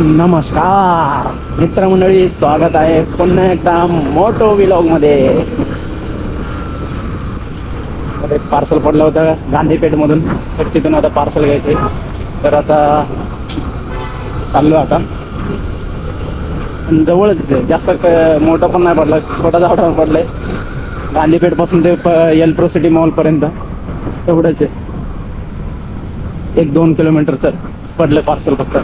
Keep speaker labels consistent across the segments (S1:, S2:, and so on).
S1: नमस्कार मित्रमंडळी, स्वागत आहे पुन्हा एकदा मोटो व्लॉग मध्ये. एक पार्सल पडलं होतं गांधीपेठ मधून, तर तिथून आता पार्सल घ्यायचे. तर आता चाललो आता. जवळच जास्त मोठं पण नाही पडलं, छोटासा ऑर्डर पडलंय. गांधीपेठ पासून ते एल्प्रो सिटी मॉल पर्यंत एवढंच आहे. 1-2 किलोमीटरचं पडलं पार्सल फक्त.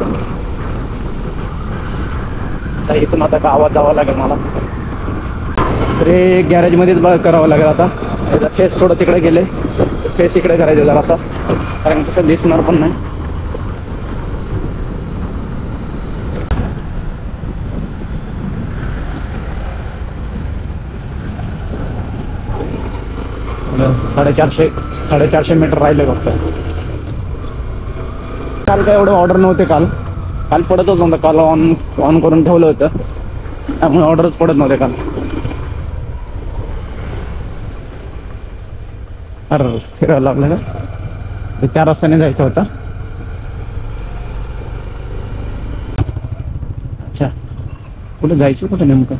S1: इथून आता गावात जावं लागेल मला. तरी गॅरेजमध्येच करावं लागेल आता. त्याचा फेस थोडं तिकडे गेले, फेस इकडे करायचं जरासा, कारण कसं दिसणार पण नाही. साडेचारशे मीटर राहिले फक्त. काल काय एवढं ऑर्डर नव्हते. काल पडतच नव्हतं. काल ऑन करून ठेवलं होतं, त्यामुळे ऑर्डरच पडत नव्हते काल. अरे फिरायला लागलं का? त्या रस्त्याने जायचं होतं. अच्छा, कुठं जायचं, कुठं नेमकं?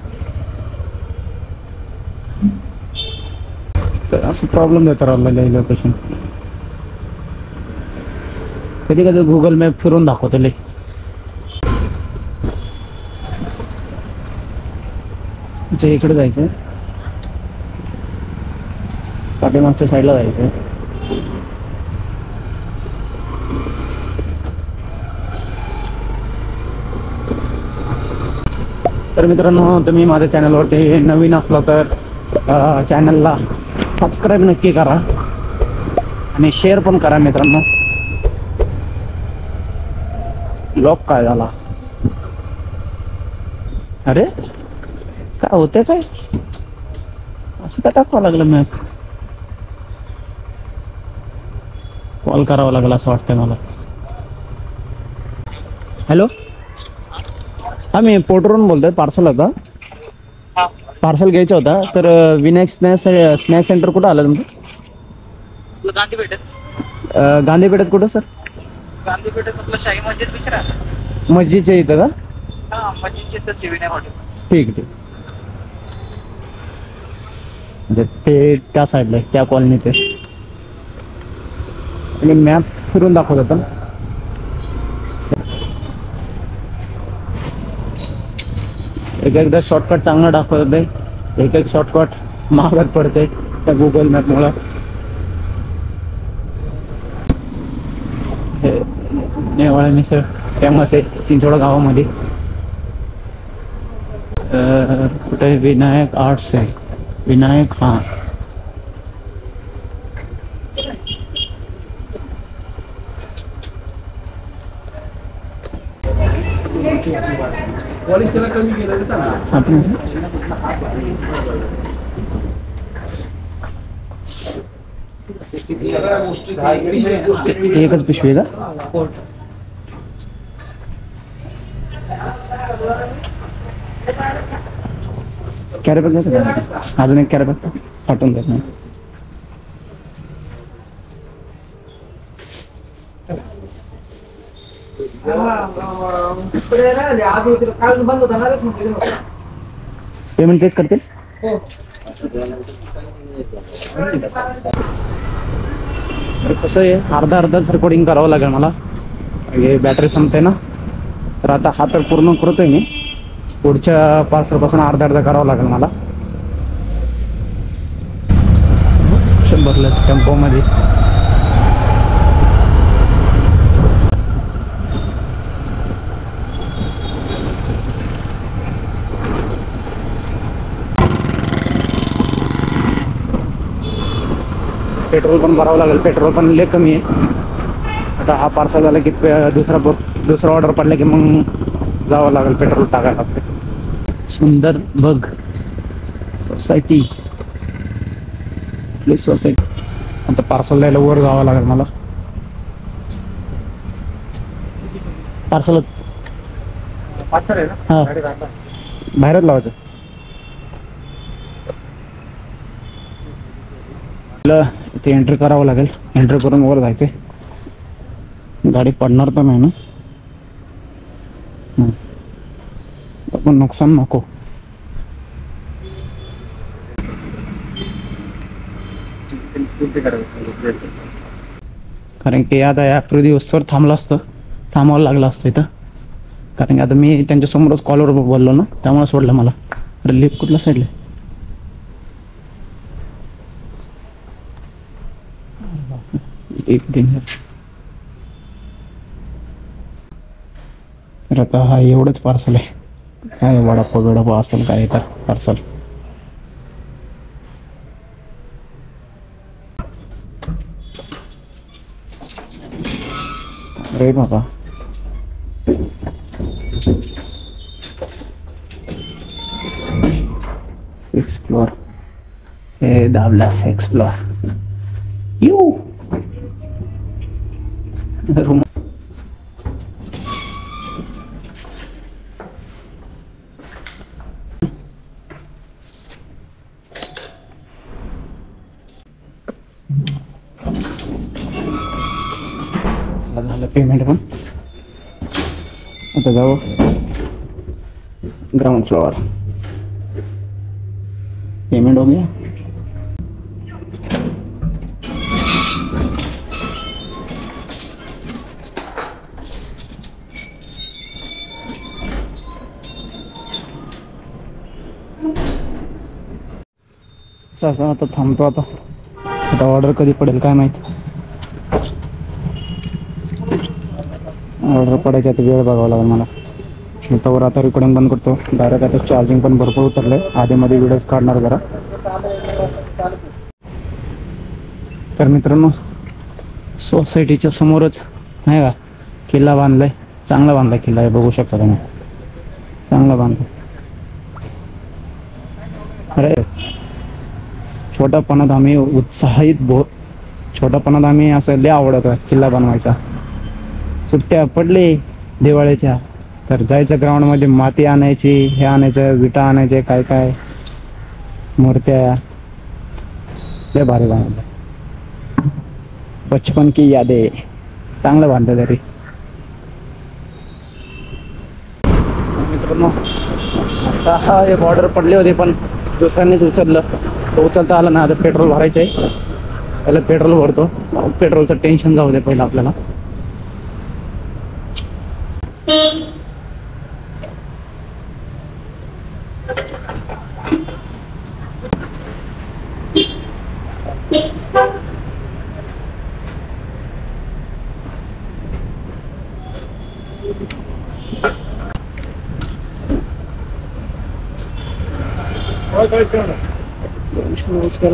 S1: तर असं प्रॉब्लेम देतं राहिलं लोकेशन. कधी कधी गुगल मॅप फिरून दाखवतो लय. अच्छा, इकडे जायचं, पाठीमागच्या साईडला जायचं. तर मित्रांनो, तुम्ही माझ्या चॅनलवरती नवीन असला तर चॅनलला सबस्क्राईब नक्की करा आणि शेअर पण करा मित्रांनो. लॉक काय झाला? अरे काय होते, काय असं काय दाखवावं लागलं? मॅप कॉल करावा लागला असं वाटतंय मला. हॅलो, हा मी पोर्टरवरून बोलतोय. पार्सल होता, पार्सल घ्यायचा होता. तर विनायक स्नॅक सेंटर कुठं आलं तुमचं? गांधीपेठेत कुठं सर?
S2: गांधीपेठेत आपलं शाही मस्जिद विचारा.
S1: मस्जिदच्या इथं का?
S2: हा, मस्जिदच्या इथं विनायक हॉटेल.
S1: ठीक ठीक. म्हणजे ते त्या साईडला, त्या कॉलनीत आहे. आणि मॅप फिरून दाखवत होता. एकदा शॉर्टकट चांगलं दाखवत होते, एक शॉर्टकट महागात पडते त्या गुगल मॅपमुळं. हे नेवाळा मिसळ फेमस आहे चिंचवड गावामध्ये. कुठे विनायक आर्ट्स आहे, विनायक. हां, आपण एकच पिशवी का? कॅरेबॅग द्यायचं का? अजून एक कॅरेबॅग पाठवून देत नाही. पेमेंट तेच करतील. कसं आहे, अर्धा रिकॉर्डिंग करावं लागेल मला. हे बॅटरी संपते ना, तर आता हा तर पूर्ण करतोय मी. पुढच्या पार्सलपासून अर्धा करावं लागेल मला. भरलं टेम्पोमध्ये. पेट्रोल पण भरावं लागेल, पेट्रोल पण लय कमी आहे. आता हा पार्सल झाला की दुसरा ऑर्डर पडला की मग जावं लागेल पेट्रोल टाकायला. सुंदर बघ सोसायटी, प्लीज सोसायटी. आता पार्सल द्यायला वर जावं लागेल मला. पार्सल आहे ना, हां बाहेरच लावायचं. इथे एंट्री करावं लागेल. एंट्री करून वर जायचे. गाडी पडणार तर नाही ना? पण नुकसान नको. कारण की आता या दिवसभर थांबलं असतं, थांबावं लागलं असतं इथं. कारण की आता मी त्यांच्यासमोरच कॉलवर बोललो ना, त्यामुळे सोडलं मला. अरे लिफ्ट कुठल्या साईडला आहे? Deep dinner. तर आता हा एवढंच पार्सल आहे. काय वडापाव असेल काय येतात पार्सल. अरे बाबा, एक्सप्लोर. हे दाबलास एक्सप्लोर. U room. झालं पेमेंट पण. आता जाऊ ग्राउंड फ्लोअर. पेमेंट हो गया. असं आता थांबतो. आता ऑर्डर कधी पडेल काय माहित. ऑर्डर पडायची आता वेळ बघावं लागेल मला. तोवर आता रेकॉर्डिंग बंद करतो. डायरेक्ट आता चार्जिंग पण भरपूर उतरलंय. आधीमध्ये व्हिडिओज काढणार जरा. तर मित्रांनो, सोसायटीच्या समोरच नाही का किल्ला बांधलाय. चांगला बांधलाय किल्ला आहे, बघू शकता तुम्ही. चांगला बांधलाय. अरे छोट्यापणात आम्ही छोट्यापणात आम्ही असं लय आवडत किल्ला बनवायचा. सुट्ट्या पडले दिवाळीच्या तर जायचं ग्राउंडमध्ये, माती आणायची, हे आणायचं, विटा आणायचे, काय काय मूर्त्या. लय भारी बांधलं. बचपन की यादे. चांगलं बांधलं तरी. मित्रांनो, आता हा एक ऑर्डर पडले होते पण दुसऱ्यांनीच उचललं. उचलता आलं ना. आता पेट्रोल भरायचं आहे. पहिलं पेट्रोल भरतो. पेट्रोलचं टेन्शन जाऊ दे पहिलं आपल्याला. नमस्कार.